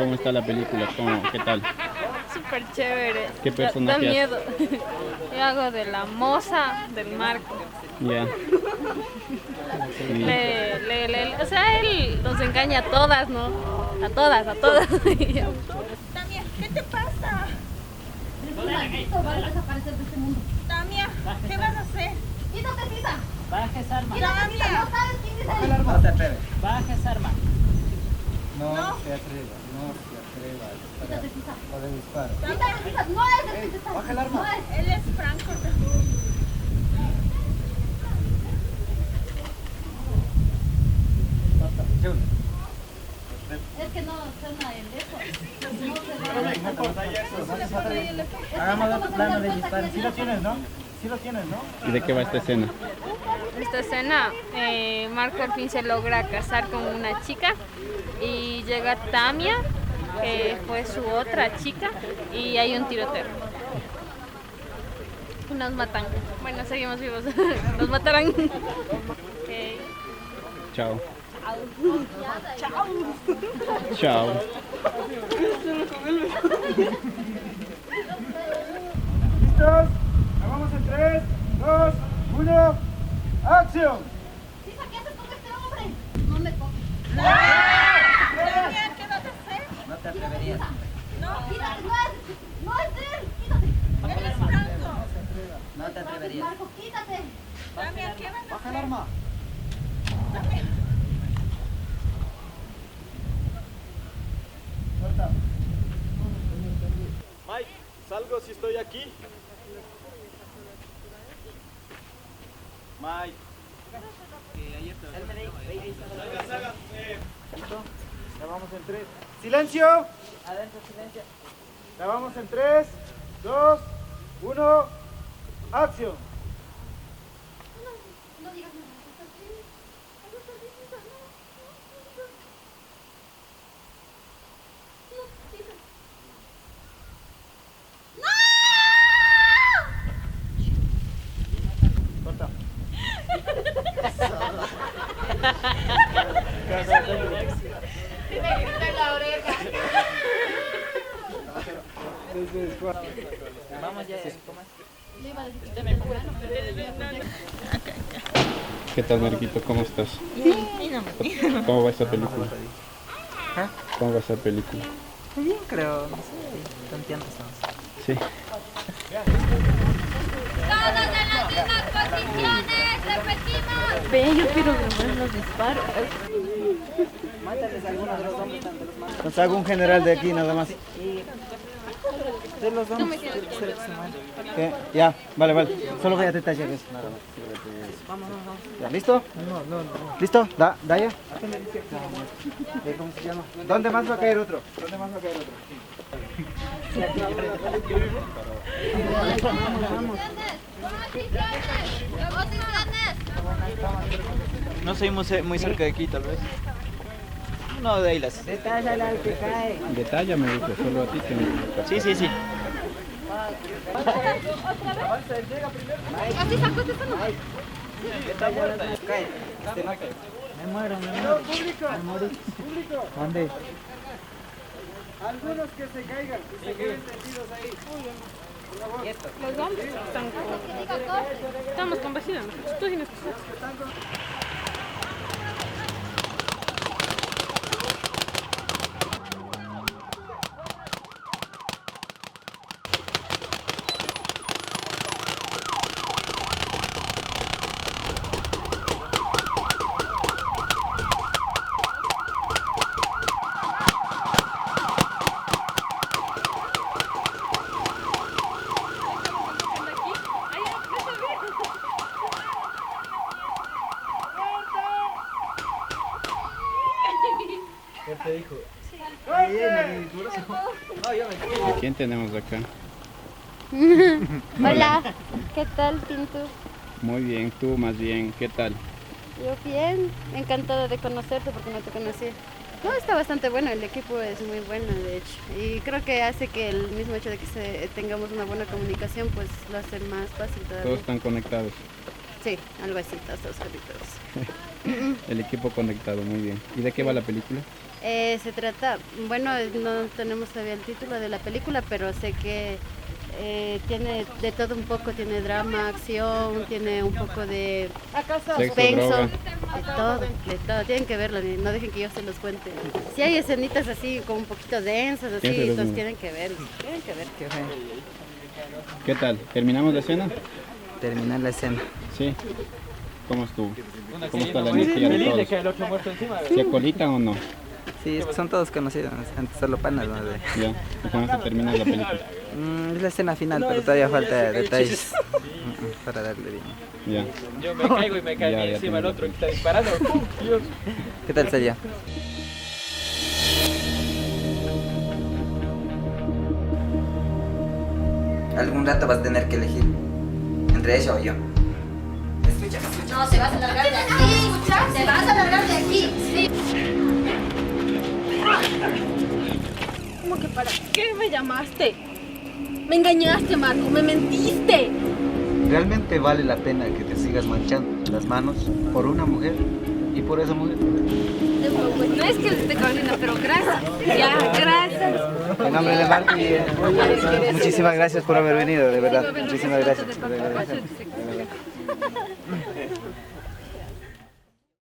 ¿Cómo está la película? ¿Qué tal? Súper chévere. ¿Qué personaje Da haces? miedo. Yo hago de la moza del Marco. Ya. Sí. O sea, él nos engaña a todas, ¿no? A todas, a todas. Tamia, ¿qué te pasa? Esto va a desaparecer de este mundo. Tamia, ¿qué vas a hacer? Quítate, Tisa. Baja esa arma. Quítate, Tisa. Tamia. No sabes quién es Baja él. el arma. No te atreves. Baja esa arma. No No. se atreva, no se atreva a Quítate, disparar. Tisa. O de disparo. Quítate, Tisa. No es el que te está. Baja el arma. No es. Él es Franco. Jun. Es que no suena el eco. Hagamos plano de disparo. Sí lo tienes, ¿no? Sí lo tienes, ¿no? ¿Y de qué va esta escena? Esta escena, Marco al fin se logra casar con una chica y llega Tamia, que fue su otra chica, y hay un tiroteo. Nos matan. Bueno, seguimos vivos. Nos matarán. Okay. Chao. Chao. ¿Listos? Vamos en 3, 2, 1. ¡Acción! Tisa, ¿qué haces con este hombre? No me toques. Tamia, ¿qué vas a hacer? No te atreverías. No, Quítate, no es él. Quítate. él es Franco. No te atreverías. Marco, quítate. Tamia, ¿qué vas a Baja el hacer? arma. Suelta. Mike, ¿salgo si estoy aquí? Mike. ¿Listo? Ya vamos en 3. ¡Silencio! Adentro, silencio. Ya vamos en 3, 2, 1. ¡Acción! No digas nada. Corta. Vamos ya. ¿Cómo es? ¿Qué tal, Marquito? ¿Cómo estás? ¿Cómo va esta película? ¿Cómo va esta película? Muy bien, creo. No sé. Tanteando estamos. Sí. Todos en las mismas posiciones. Repetimos. Ven, yo quiero grabar los disparos. Mátales a alguno de los hombres ante los manos. Nos hago un general de aquí nada más. De los hombres. ¿Qué? Ya, vale, vale. Solo voy a detallar eso. Nada más. Vamos, vamos. ¿Ya, listo? No. ¿Listo? ¿Da ya? ¿Cómo se llama? ¿Dónde más va a caer otro? ¿Dónde más va a caer otro? No soy muy cerca de aquí, tal vez. No, de ahí las. Detállale al que cae. Detállame, dice, solo a ti te me Sí. Así sacó este no. Cae. Me muero. Público. ¿Dónde? Algunos que se caigan, que se queden tendidos ahí. Los hombres están con... Estamos con vecinos. Tú tienes que estar. ¿Qué te dijo? ¿A quién tenemos acá? Hola, ¿qué tal, Tintu? Muy bien, tú más bien, ¿qué tal? Yo bien, encantada de conocerte porque no te conocía. No, está bastante bueno, el equipo es muy bueno, de hecho. Y creo que hace que el mismo hecho de que tengamos una buena comunicación, pues lo hace más fácil todavía. Todos están conectados. Sí, algo así, todos solitos. El equipo conectado, muy bien. ¿Y de qué va la película? Se trata, bueno, no tenemos todavía el título de la película, pero sé que tiene de todo un poco, tiene drama, acción, tiene un poco de suspenso, droga. de todo, tienen que verlo, no dejen que yo se los cuente. Si hay escenitas así como un poquito densas, así, Piénselo, entonces ¿no? tienen que ver. Qué feo. ¿Qué tal? ¿Terminamos la escena? Terminar la escena. Sí. ¿Cómo estuvo? ¿Cómo está la energía de todos? que el otro muerto encima. ¿Se acolitan o no? Sí, es que son todos conocidos, antes solo panas, ¿no? Ya. ¿Y cómo se termina la película? Es la escena final, pero todavía falta detalles para darle bien. Ya. Yo me caigo y me cae Ya, ya encima el tengo otro la que está disparando. Dios. ¿Qué tal sería? Algún rato vas a tener que elegir entre ella o yo. No, se vas a largar de aquí. ¿Escuchas? Se vas a largar de aquí. Sí. ¿Cómo que para qué me llamaste? Me engañaste, Marco, me mentiste. ¿Realmente vale la pena que te sigas manchando las manos por una mujer y por esa mujer? No es que esté Carolina, pero gracias. Ya, gracias. En nombre de Marco muchísimas gracias por haber venido, de verdad. Muchísimas gracias.